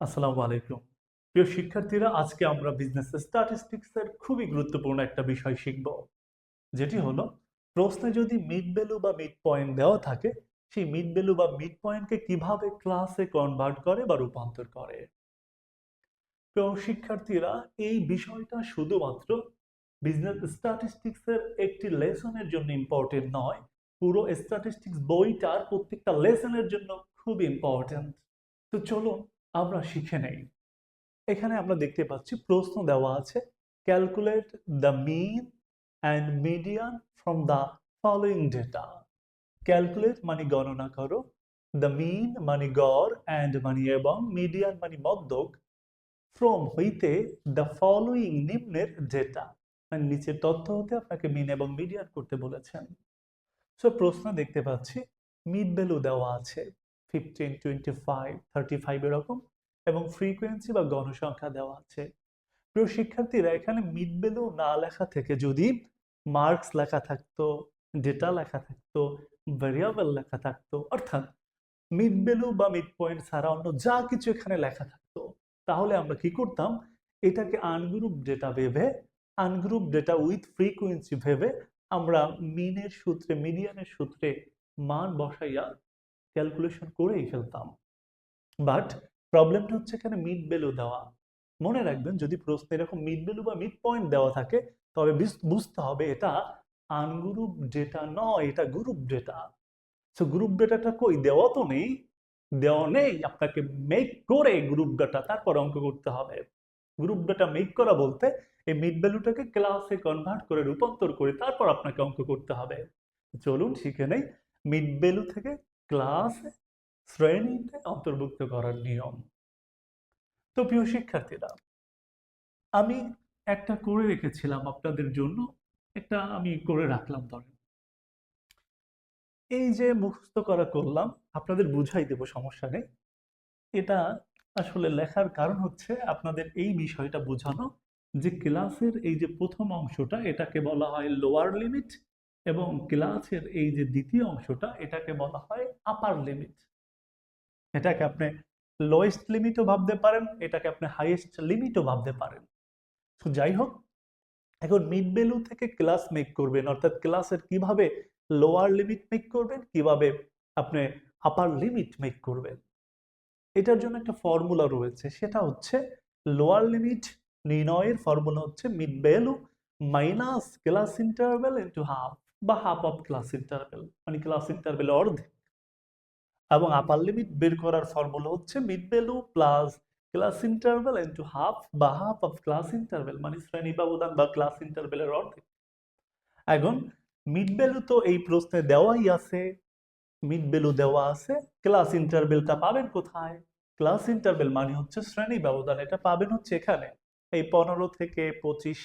আসসালামু আলাইকুম। প্রিয় শিক্ষার্থীরা, আজকে আমরা বিজনেস স্ট্যাটিস্টিক্সের খুবই গুরুত্বপূর্ণ একটা বিষয় শিখব, যেটি হলো প্রশ্নে যদি মিড ভ্যালু বা মিড পয়েন্ট দেওয়া থাকে, সেই মিড ভ্যালু বা মিড পয়েন্টকে কিভাবে ক্লাসে কনভার্ট করে বা রূপান্তর করে। প্রিয় শিক্ষার্থীরা, এই বিষয়টা শুধুমাত্র বিজনেস স্ট্যাটিস্টিক্সের একটি লেসনের জন্য ইম্পর্টেন্ট নয়, পুরো স্ট্যাটিস্টিক্স বইটার প্রত্যেকটা লেসনের জন্য খুব ইম্পর্টেন্ট। তো চলো আমরা শিখে নেই। এখানে আমরা দেখতে পাচ্ছি প্রশ্ন দেওয়া আছে, calculate the mean and median from the following data. Calculate মানে গণনা করো, দ্য মিন মানে গড়, অ্যান্ড মানে এবং, মিডিয়ান মানে মধ্যক, ফ্রম হইতে, দ্য ফলোইং নিম্নের ডেটা মানে নিচের তথ্য হতে আপনাকে মিন এবং মিডিয়ান করতে বলেছেন। সো প্রশ্ন দেখতে পাচ্ছি মিড ভ্যালু দেওয়া আছে 15, 25, 35 এরকম, এবং ফ্রিকোয়েন্সি বা গণসংখ্যা দেওয়া আছে। প্রিয় শিক্ষার্থীরা, এখানে মিড ভ্যালু না লেখা থেকে যদি মার্কস লেখা থাকতো, ডেটা লেখা থাকতো, ভেরিয়েবল লেখা থাকতো, অর্থাৎ মিড ভ্যালু বা মিড পয়েন্ট ছাড়া অন্য যা কিছু এখানে লেখা থাকতো, তাহলে আমরা কি করতাম, এটাকে আনগ্রুপ ডেটা ভেবে, আনগ্রুপ ডেটা উইথ ফ্রিকোয়েন্সি ভেবে আমরা মিনের সূত্রে, মিডিয়ানের সূত্রে মান বসাইয়া ক্যালকুলেশন করেই ফেলতাম। বাট প্রবলেমটা হচ্ছে এখানে মিড ভ্যালু দেওয়া। মনে রাখবেন, যদি প্রশ্নে এরকম মিড ভ্যালু বা মিড পয়েন্ট দেওয়া থাকে, তবে বুঝতে হবে এটা আনগ্রুপ ডেটা নয়, এটা গ্রুপ ডেটা। সো গ্রুপ ডেটাটা কই, দেওয়া তো নেই, দেওয়া নেই, আপনাকে মেক করে গ্রুপ ডেটা তারপর অঙ্ক করতে হবে। গ্রুপ ডেটা মেক করা বলতে এই মিড ভ্যালুটাকে ক্লাসে কনভার্ট করে, রূপান্তর করে তারপর আপনাকে অঙ্ক করতে হবে। চলুন শিখে নেই মিড ভ্যালু থেকে ক্লাসে, শ্রেণীতে অন্তর্ভুক্ত করার নিয়ম। তো প্রিয় শিক্ষার্থীরা, আমি একটা করে রেখেছিলাম আপনাদের জন্য, একটা আমি করে রাখলাম। ধরেন এই যে মুখস্থ করা করলাম, আপনাদের বুঝাই দেব, সমস্যা নেই। এটা আসলে লেখার কারণ হচ্ছে আপনাদের এই বিষয়টা বোঝানো, যে ক্লাসের এই যে প্রথম অংশটা এটাকে বলা হয় লোয়ার লিমিট, এবং ক্লাসের এই যে দ্বিতীয় অংশটা এটাকে বলা হয় আপার লিমিট। এটাকে আপনি লোয়েস্ট লিমিটও ভাবতে পারেন, এটাকে আপনি হাইয়েস্ট লিমিটও ভাবতে পারেন। তো যাই হোক, এখন মিড ভ্যালু থেকে ক্লাস মেক করবেন, অর্থাৎ ক্লাসের কিভাবে লোয়ার লিমিট মেক করবেন, কিভাবে আপনি আপার লিমিট মেক করবেন, এটার জন্য একটা ফর্মুলা রয়েছে। সেটা হচ্ছে লোয়ার লিমিট নির্ণয়ের ফর্মুলা হচ্ছে mid value minus class interval into half, বা হাফ অফ ক্লাস ইন্টারভ্যাল মানে ক্লাস ইন্টারভ্যাল অর্ধেক। এবং আপার লিমিট বের করার ফর্মুলা হচ্ছে mid value plus class interval into half, বা হাফ অফ ক্লাস ইন্টারভ্যাল মানে শ্রেণী ব্যবধান বা ক্লাস ইন্টারভ্যালের অর্ধেক। এখন মিড ভ্যালু তো এই প্রশ্নে দেওয়াই আছে, মিড ভ্যালু দেওয়া আছে, ক্লাস ইন্টারভ্যালটা পাবেন কোথায়? ক্লাস ইন্টারভ্যাল মানে হচ্ছে শ্রেণী ব্যবধান, এটা পাবেন হচ্ছে এখানে, এই 15 থেকে 25,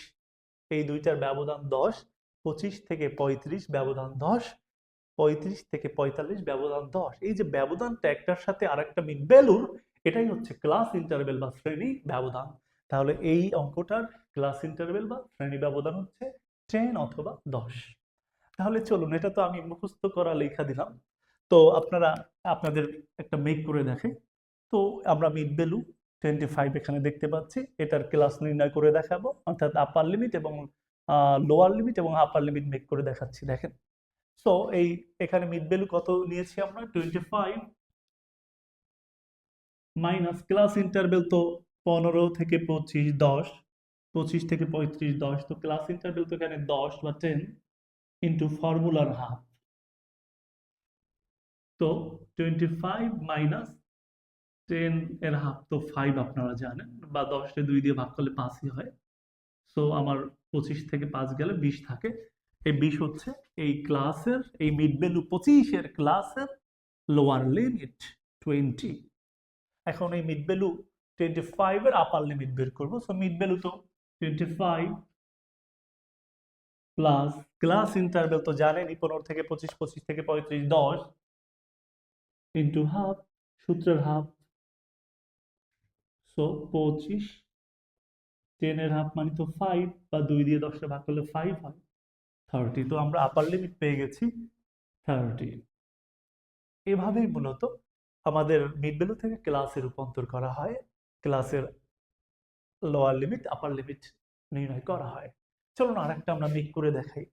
এই দুইটার ব্যবধান 10, 25 থেকে 35 ব্যবধান 10, 35 থেকে 45 ব্যবধান 10। এই যে ব্যবধানটা একটার সাথে আরেকটা মিড ভ্যালুর, এটাই হচ্ছে ক্লাস ইন্টারভ্যাল বা শ্রেণী ব্যবধান। তাহলে এই অঙ্কটার ক্লাস ইন্টারভ্যাল বা শ্রেণী ব্যবধান হচ্ছে 10 অথবা 10। তাহলে চলুন, এটা তো আমি মুখস্থ করা লেখা দিলাম, তো আপনারা আপনাদের একটা মেক করে দেখে। তো আমরা মিড ভ্যালু 25 এখানে দেখতে পাচ্ছি, এটার ক্লাস নির্ণয় করে দেখাবো, অর্থাৎ আপার লিমিট এবং লোয়ার লিমিট এবং আপার লিমিট মেক করে দেখাচ্ছি। দেখেন, সো এই এখানে মিড ভ্যালু কত নিয়েছি আমরা, 25 মাইনাস ক্লাস ইন্টারভ্যাল তো 15 থেকে 25 10, 25 থেকে 35 10, তো ক্লাস ইন্টারভ্যাল তো এখানে 10 বা 10 ইন্টু ফর্মুলার হাফ। তো 25 মাইনাস 10 এর হাফ তো 5 আপনারা জানেন, বা 10 কে 2 দিয়ে ভাগ করলে 5ই হয়। সো আমার 25 থেকে 5 গেলে 20 থাকে। এই 20 হচ্ছে এই ক্লাসের, এই মিড ভ্যালু 25 এর ক্লাসের লোয়ার লিমিট 20। এখন এই মিড ভ্যালু 25 এর আপার লিমিট বের করব। সো মিড ভ্যালু তো 25 প্লাস ক্লাস ইন্টারভ্যাল তো জানেনই, 15 থেকে 25, 25 থেকে 35 10 ইন্টু হাফ, সূত্রের হাফ। সো 25, 10 এর হাফ মানে তো 5, বা 2 দিয়ে 10 ভাগ করলে 5 হয়, 30। তো আমরা আপার লিমিট পেয়ে গেছি 30। এভাবেই মূলত আমাদের মিড ভ্যালু থেকে ক্লাসে রূপান্তর করা হয়। ক্লাসের লোয়ার লিমিট আপার লিমিট নির্ণয় করা হয়। চলুন আরেকটা আমরা মেক করে দেখাই।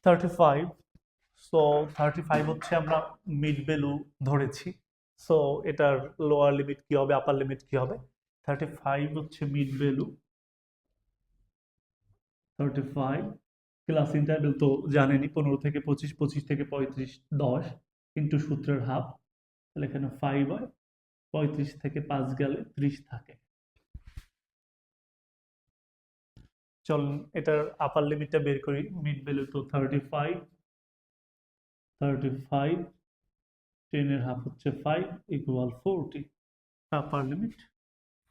Thirty five. সো 35 হচ্ছে আমরা মিড ভ্যালু ধরেছি। সো এটার লোয়ার লিমিট কি হবে, আপার লিমিট কি হবে? 35 হচ্ছে মিড ভ্যালু। 35 ক্লাস ইন্টারভ্যাল তো জানেনই, 15 থেকে 25, 25 থেকে 35, 10 ইন্টু সূত্রের হাফ, তাহলে এখানে 5 হয়। 35 থেকে 5 গেলে 30 থাকে। চলুন এটার আপার লিমিটটা বের করি। মিড ভ্যালু তো 35, 10 এর হাফ হচ্ছে 5 ইকুয়াল 40। আপার লিমিট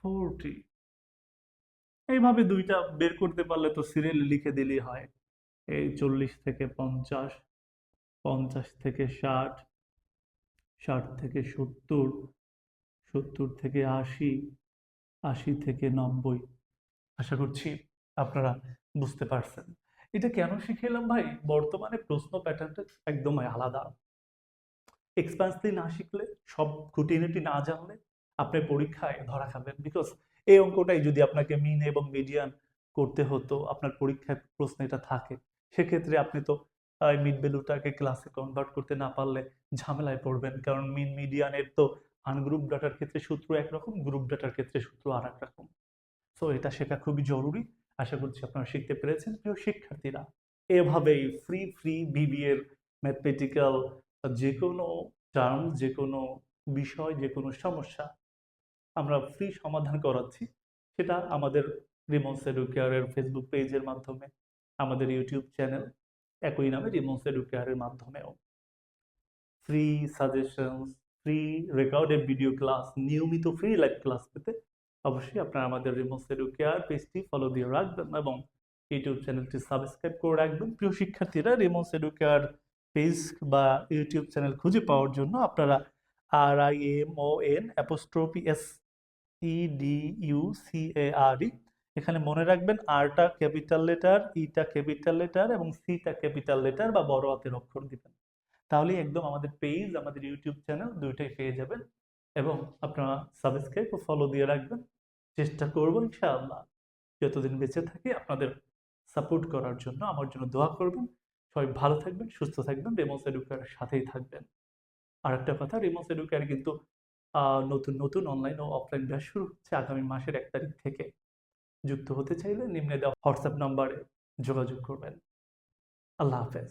40। এইভাবে দুইটা বের করতে পারলে তো সিরিয়ালে লিখে দিলেই হয়। এই 40 থেকে 50, 50 থেকে 60, 60 থেকে 70, 70 থেকে 80, 80 থেকে 90। আশা করছি আপনারা বুঝতে পারছেন। এটা কেন শিখেলাম ভাই? বর্তমানে প্রশ্ন প্যাটার্নটা একদমই আলাদা। এক্সপান্সলি না শিখলে, সব খুঁটিনাটি না জানলে আপনি পরীক্ষায় ধরা খাবেন। বিকজ এই অঙ্কটাই যদি আপনাকে মিন এবং মিডিয়ান করতে হতো, আপনার পরীক্ষায় প্রশ্ন এটা থাকে, সেক্ষেত্রে আপনি তো মিড ভ্যালুটাকে ক্লাসে কনভার্ট করতে না পারলে ঝামেলায় পড়বেন। কারণ মিন মিডিয়ানের তো আনগ্রুপ ডাটার ক্ষেত্রে সূত্র একরকম, গ্রুপ ডাটার ক্ষেত্রে সূত্র আর এক রকম। সো এটা শেখা খুবই জরুরি। আশা করছি আপনারা শিখতে পেরেছেন প্রিয় শিক্ষার্থীরা। এভাবেই ফ্রি ফ্রি বিবিএর ম্যাথমেটিক্যাল যে কোনো টার্ম, যে কোনো বিষয়, যে কোনো সমস্যা আমরা ফ্রি সমাধান করাচ্ছি। সেটা আমাদের রিমন্স এডুকেয়ারের ফেসবুক পেজের মাধ্যমে, আমাদের ইউটিউব চ্যানেল একই নামে রিমন্স এডুকেয়ারের মাধ্যমেও। Free suggestions, free recorded video class, নিয়মিত ফ্রি লাইভ ক্লাস পেতে অবশ্যই আপনারা আমাদের রিমন্স এডুকেয়ার পেজটি ফলো দিয়ে রাখবেন এবং ইউটিউব চ্যানেলটি সাবস্ক্রাইব করে রাখবেন। প্রিয় শিক্ষার্থীরা, রিমন্স এডুকেয়ার পেজ বা ইউটিউব চ্যানেল খুঁজে পাওয়ার জন্য আপনারা RIMON_SEDUCARE এখানে মনে রাখবেন, আরটা ক্যাপিটাল লেটার, ইটা ক্যাপিটাল লেটার এবং সিটা ক্যাপিটাল লেটার বা বড় হাতের অক্ষর দিবেন। তাহলেই একদম আমাদের পেজ, আমাদের ইউটিউব চ্যানেল দুইটাই পেয়ে যাবেন এবং আপনারা সাবস্ক্রাইব ও ফলো দিয়ে রাখবেন। চেষ্টা করবো ইনশাআল্লাহ যতদিন বেঁচে থাকি আপনাদের সাপোর্ট করার জন্য। আমার জন্য দোয়া করবেন। সবাই ভালো থাকবেন, সুস্থ থাকবেন, রিমন্স এডুকেয়ারের সাথেই থাকবেন। আর একটা কথা, রিমন্স এডুকেয়ার কিন্তু নতুন নতুন অনলাইন ও অফলাইন ব্যাচ শুরু হচ্ছে আগামী মাসের 1 তারিখ থেকে। যুক্ত হতে চাইলে নিম্নে দেওয়া হোয়াটসঅ্যাপ নাম্বারে যোগাযোগ করবেন। আল্লাহ হাফেজ।